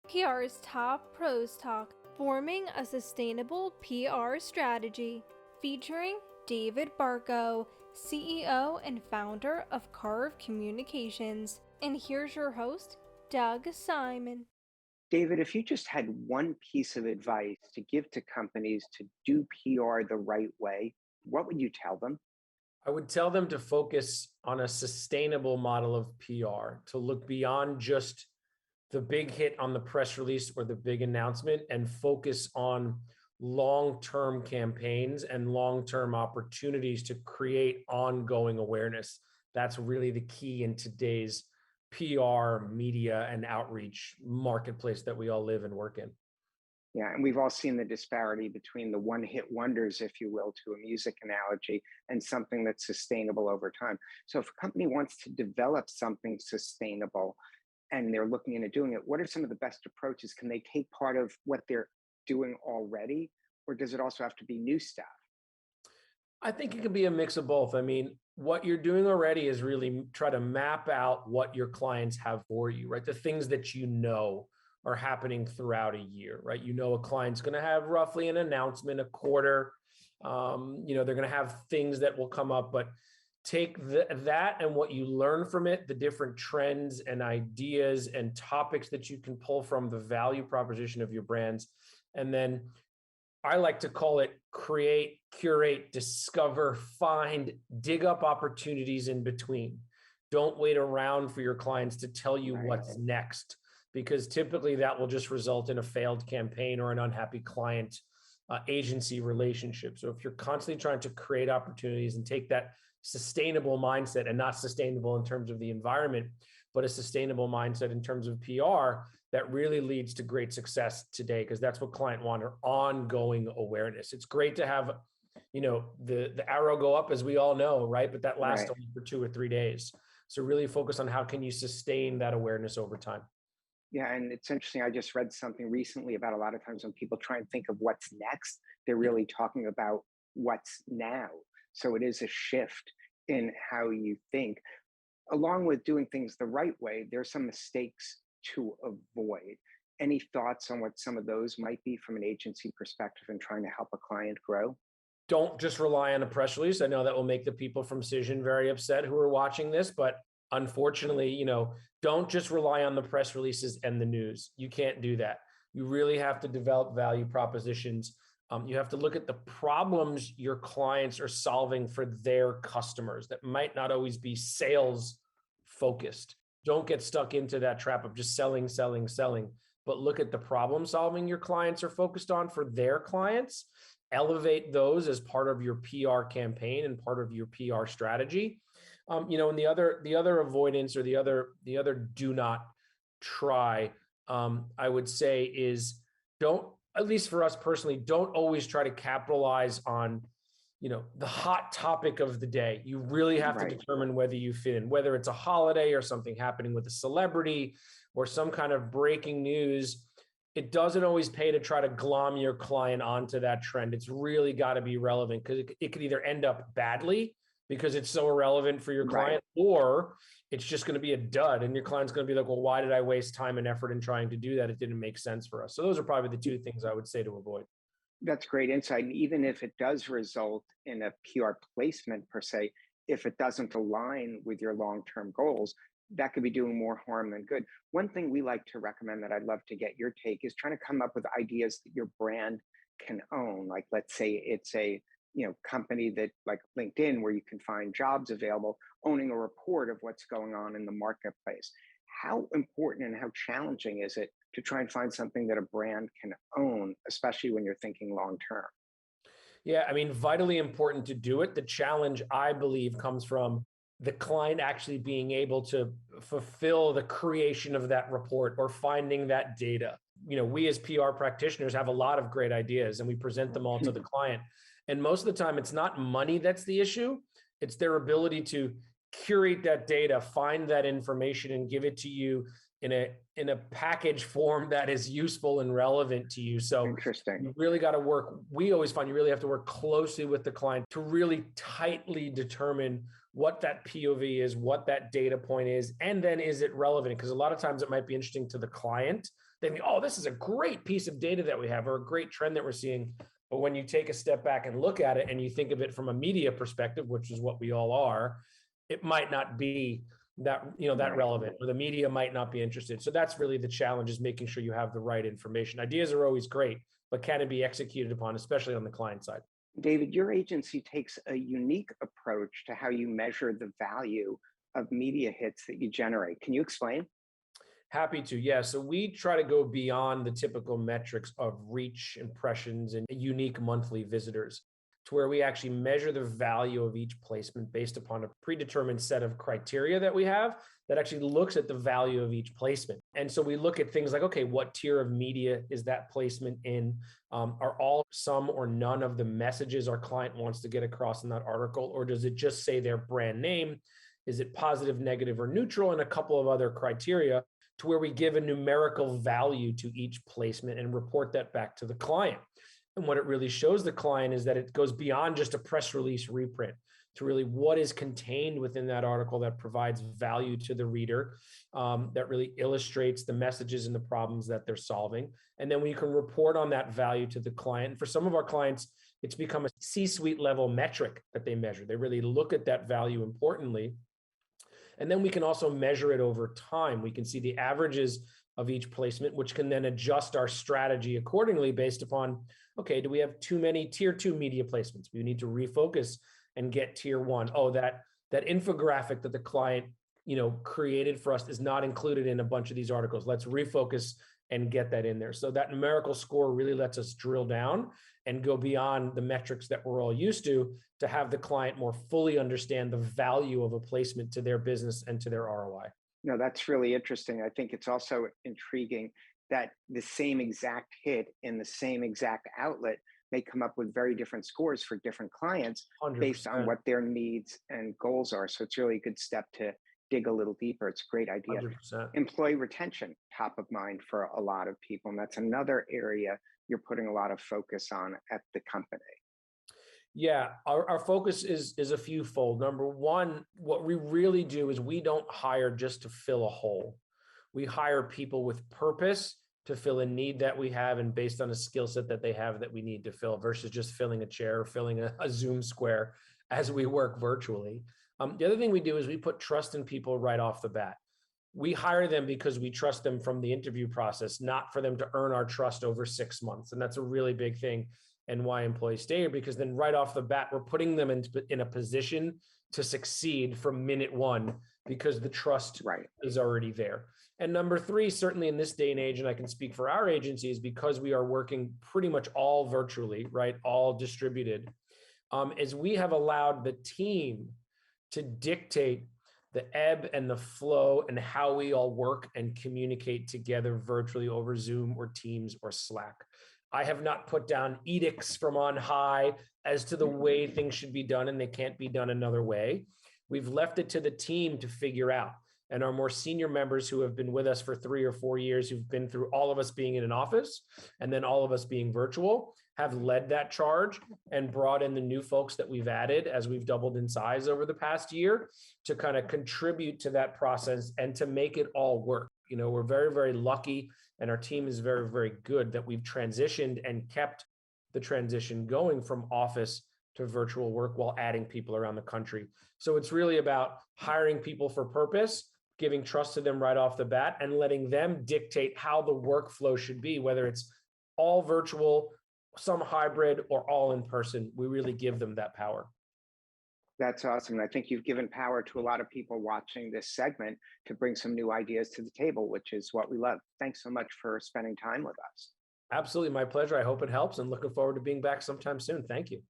PR's top pros talk, forming a sustainable PR strategy, featuring David Barkoe, CEO and founder of Carve Communications. And here's your host, Doug Simon. David, if you just had one piece of advice to give to companies to do PR the right way, what would you tell them? I would tell them to focus on a sustainable model of PR, to look beyond just the big hit on the press release or the big announcement and focus on long-term campaigns and long-term opportunities to create ongoing awareness. That's really the key in today's PR, media, and outreach marketplace that we all live and work in. Yeah, and we've all seen the disparity between the one-hit wonders, if you will, to a music analogy, and something that's sustainable over time. So if a company wants to develop something sustainable and they're looking into doing it, what are some of the best approaches? Can they take part of what they're doing already, or does it also have to be new stuff? I think it could be a mix of both. I mean, what you're doing already is really try to map out what your clients have for you, right? The things that you know are happening throughout a year, right? You know, a client's going to have roughly an announcement a quarter. They're going to have things that will come up, but take that and what you learn from it, the different trends and ideas and topics that you can pull from the value proposition of your brands. And then I like to call it create, curate, discover, find, dig up opportunities in between. Don't wait around for your clients to tell you what's next, because typically that will just result in a failed campaign or an unhappy client agency relationship. So if you're constantly trying to create opportunities and take that sustainable mindset, and not sustainable in terms of the environment, but a sustainable mindset in terms of PR, that really leads to great success today, because that's what clients want, are ongoing awareness. It's great to have, the arrow go up, as we all know, right? But that lasts only for 2 or 3 days. So really focus on how can you sustain that awareness over time. Yeah, and it's interesting. I just read something recently about a lot of times when people try and think of what's next, they're really talking about what's now. So it is a shift in how you think. Along with doing things the right way, there's some mistakes to avoid. Any thoughts on what some of those might be from an agency perspective in trying to help a client grow? Don't just rely on a press release. I know that will make the people from Cision very upset who are watching this, but unfortunately, don't just rely on the press releases and the news. You can't do that. You really have to develop value propositions. You have to look at the problems your clients are solving for their customers that might not always be sales focused. Don't get stuck into that trap of just selling, but look at the problem solving your clients are focused on for their clients. Elevate those as part of your PR campaign and part of your PR strategy. And the other avoidance, or the other do not try, I would say, is don't, at least for us personally, don't always try to capitalize on, the hot topic of the day. You really have to determine whether you fit in, whether it's a holiday or something happening with a celebrity or some kind of breaking news. It doesn't always pay to try to glom your client onto that trend. It's really got to be relevant, because it could either end up badly because it's so irrelevant for your client, or it's just going to be a dud and your client's going to be like, well, why did I waste time and effort in trying to do that? It didn't make sense for us. So those are probably the 2 things I would say to avoid. That's great insight. And even if it does result in a PR placement per se, if it doesn't align with your long-term goals, that could be doing more harm than good. One thing we like to recommend that I'd love to get your take is trying to come up with ideas that your brand can own. Like, let's say it's a company that, like LinkedIn, where you can find jobs available, owning a report of what's going on in the marketplace. How important and how challenging is it to try and find something that a brand can own, especially when you're thinking long term? Yeah, I mean, vitally important to do it. The challenge, I believe, comes from the client actually being able to fulfill the creation of that report or finding that data. We as PR practitioners have a lot of great ideas, and we present them all to the client. And most of the time, it's not money that's the issue. It's their ability to curate that data, find that information, and give it to you in a package form that is useful and relevant to you. So interesting. You really got to work. We always find you really have to work closely with the client to really tightly determine what that POV is, what that data point is, and then is it relevant? Because a lot of times it might be interesting to the client, they think, oh, this is a great piece of data that we have or a great trend that we're seeing. But when you take a step back and look at it and you think of it from a media perspective, which is what we all are, it might not be that, that Right. relevant, or the media might not be interested. So that's really the challenge, is making sure you have the right information. Ideas are always great, but can it be executed upon, especially on the client side? David, your agency takes a unique approach to how you measure the value of media hits that you generate. Can you explain? Happy to. Yeah. So we try to go beyond the typical metrics of reach, impressions, and unique monthly visitors, to where we actually measure the value of each placement based upon a predetermined set of criteria that we have that actually looks at the value of each placement. And so we look at things like, okay, what tier of media is that placement in? Are all, some, or none of the messages our client wants to get across in that article? Or does it just say their brand name? Is it positive, negative, or neutral? And a couple of other criteria, to where we give a numerical value to each placement and report that back to the client. And what it really shows the client is that it goes beyond just a press release reprint to really what is contained within that article that provides value to the reader, that really illustrates the messages and the problems that they're solving. And then we can report on that value to the client. And for some of our clients, it's become a C-suite level metric that they measure. They really look at that value importantly. And then we can also measure it over time. We can see the averages of each placement, which can then adjust our strategy accordingly based upon, okay, do we have too many tier 2 media placements? We need to refocus and get tier 1. Oh, that infographic that the client, created for us is not included in a bunch of these articles. Let's refocus and get that in there. So that numerical score really lets us drill down and go beyond the metrics that we're all used to have the client more fully understand the value of a placement to their business and to their ROI. No, that's really interesting. I think it's also intriguing that the same exact hit in the same exact outlet may come up with very different scores for different clients based on 100%, what their needs and goals are. So it's really a good step to dig a little deeper. It's a great idea. 100%. Employee retention, top of mind for a lot of people. And that's another area you're putting a lot of focus on at the company. Yeah, our focus is a few fold. Number one, what we really do is we don't hire just to fill a hole. We hire people with purpose to fill a need that we have and based on a skill set that they have that we need to fill, versus just filling a chair or filling a Zoom square as we work virtually. The other thing we do is we put trust in people right off the bat. We hire them because we trust them from the interview process, not for them to earn our trust over 6 months. And that's a really big thing, and why employees stay here, because then right off the bat, we're putting them in a position to succeed from minute one because the trust is already there. And number three, certainly in this day and age, and I can speak for our agencies, because we are working pretty much all virtually, right? All distributed, is we have allowed the team to dictate the ebb and the flow and how we all work and communicate together virtually over Zoom or Teams or Slack. I have not put down edicts from on high as to the way things should be done, and they can't be done another way. We've left it to the team to figure out. And our more senior members who have been with us for 3 or 4 years, who've been through all of us being in an office and then all of us being virtual, have led that charge and brought in the new folks that we've added as we've doubled in size over the past year to kind of contribute to that process and to make it all work. We're very, very lucky, and our team is very, very good that we've transitioned and kept the transition going from office to virtual work while adding people around the country. So it's really about hiring people for purpose, giving trust to them right off the bat, and letting them dictate how the workflow should be, whether it's all virtual, some hybrid, or all in person. We really give them that power. That's awesome. And I think you've given power to a lot of people watching this segment to bring some new ideas to the table, which is what we love. Thanks so much for spending time with us. Absolutely. My pleasure. I hope it helps, and looking forward to being back sometime soon. Thank you.